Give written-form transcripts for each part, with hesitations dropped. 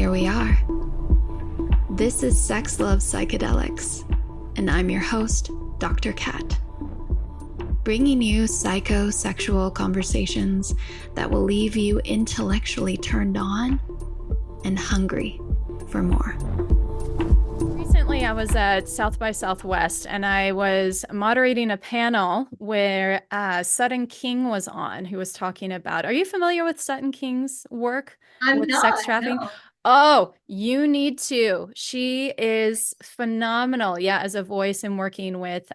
here we are. This is Sex Love Psychedelics, and I'm your host, Dr. Kat. Bringing you psychosexual conversations that will leave you intellectually turned on and hungry for more. Recently, I was at South by Southwest and I was moderating a panel where Sutton King was on, who was talking about, are you familiar with Sutton King's work with sex trafficking? No. Oh, you need to. She is phenomenal. Yeah, as a voice and working with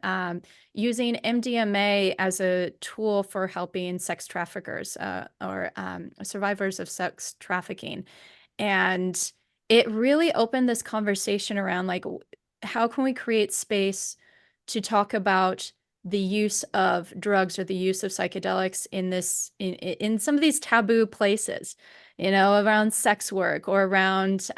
using MDMA as a tool for helping sex traffickers or survivors of sex trafficking. And it really opened this conversation around like, how can we create space to talk about the use of drugs or the use of psychedelics in some of these taboo places, around sex work or around,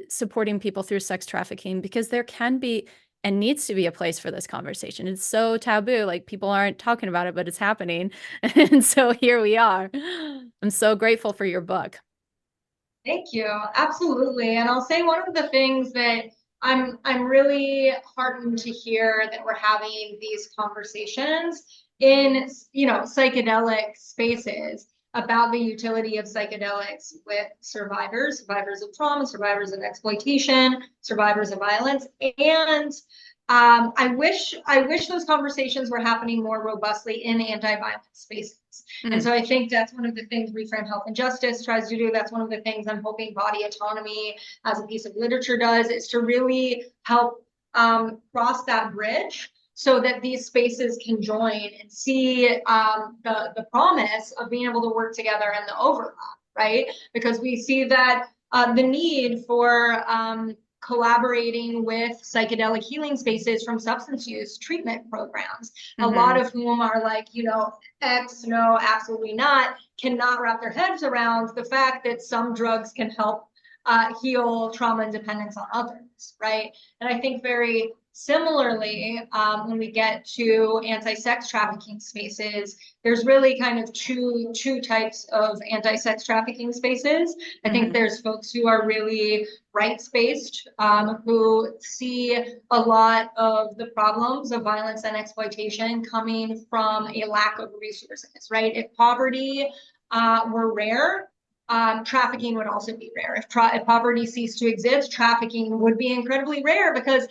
supporting people through sex trafficking, because there can be and needs to be a place for this conversation. It's so taboo, like people aren't talking about it, but it's happening. And so here we are. I'm so grateful for your book. Thank you. Absolutely. And I'll say one of the things that I'm really heartened to hear that we're having these conversations in, psychedelic spaces about the utility of psychedelics with survivors of trauma, survivors of exploitation, survivors of violence. And I wish those conversations were happening more robustly in anti-violence spaces. And so I think that's one of the things Reframe Health and Justice tries to do. That's one of the things I'm hoping Body Autonomy as a piece of literature does, is to really help cross that bridge so that these spaces can join and see the promise of being able to work together and the overlap, right? Because we see that the need for collaborating with psychedelic healing spaces from substance use treatment programs, a lot of whom are like, X, no, absolutely not, cannot wrap their heads around the fact that some drugs can help heal trauma and dependence on others, right? And I think very similarly, when we get to anti-sex trafficking spaces, there's really kind of two types of anti-sex trafficking spaces. I think there's folks who are really rights-based, who see a lot of the problems of violence and exploitation coming from a lack of resources, right? If poverty were rare, trafficking would also be rare. If poverty ceased to exist, trafficking would be incredibly rare, because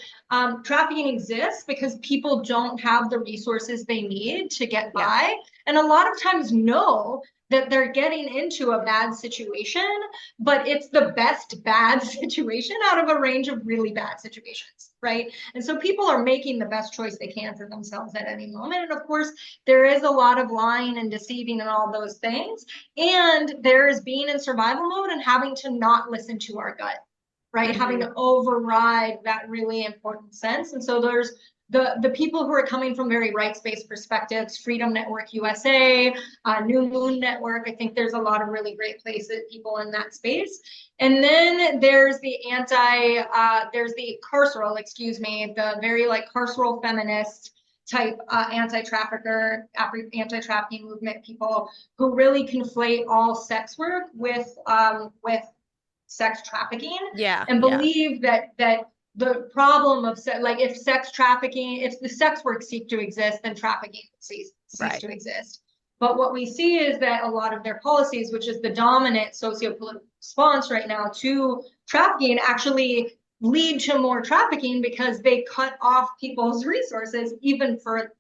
trafficking exists because people don't have the resources they need to get by. And a lot of times know that they're getting into a bad situation, but it's the best bad situation out of a range of really bad situations, right? And so people are making the best choice they can for themselves at any moment. And of course, there is a lot of lying and deceiving and all those things. And there is being in survival mode and having to not listen to our gut, right? Having to override that really important sense. And so there's the people who are coming from very rights-based perspectives, Freedom Network USA, New Moon Network. I think there's a lot of really great people in that space. And then there's the carceral, the very carceral feminist type anti-trafficking movement people who really conflate all sex work with sex trafficking, and believe that the problem of if the sex work cease to exist, then trafficking cease to exist. But what we see is that a lot of their policies, which is the dominant sociopolitical response right now to trafficking, actually lead to more trafficking because they cut off people's resources even further,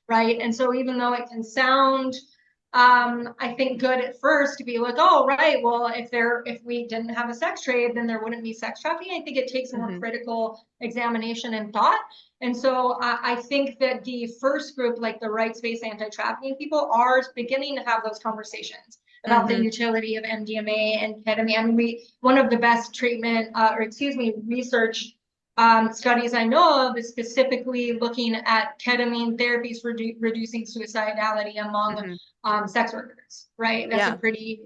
right? And so even though it can sound I think good at first to be like, oh, right, well, if we didn't have a sex trade, then there wouldn't be sex trafficking. I think it takes more critical examination and thought. And so I think that the first group, like the rights-based anti-trafficking people, are beginning to have those conversations about the utility of MDMA and ketamine. I mean, one of the best research studies I know of is specifically looking at ketamine therapies for reducing suicidality among sex workers, right? That's a pretty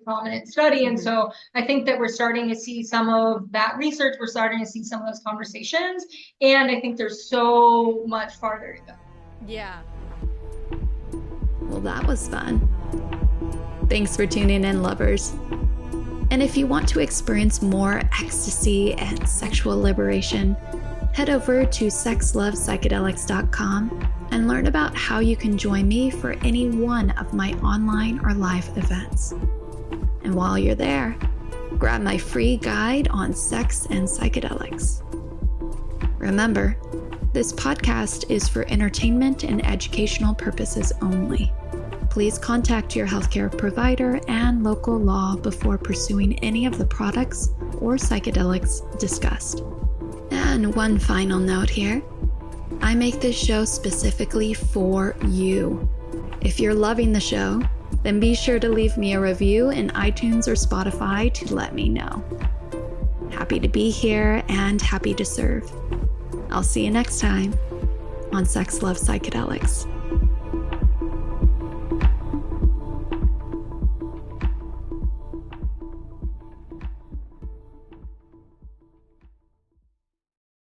prominent study. And so I think that we're starting to see some of that research. We're starting to see some of those conversations. And I think there's so much farther to go. Yeah. Well, that was fun. Thanks for tuning in, lovers. And if you want to experience more ecstasy and sexual liberation, head over to sexlovepsychedelics.com and learn about how you can join me for any one of my online or live events. And while you're there, grab my free guide on sex and psychedelics. Remember, this podcast is for entertainment and educational purposes only. Please contact your healthcare provider and local law before pursuing any of the products or psychedelics discussed. And one final note here. I make this show specifically for you. If you're loving the show, then be sure to leave me a review in iTunes or Spotify to let me know. Happy to be here and happy to serve. I'll see you next time on Sex Love Psychedelics.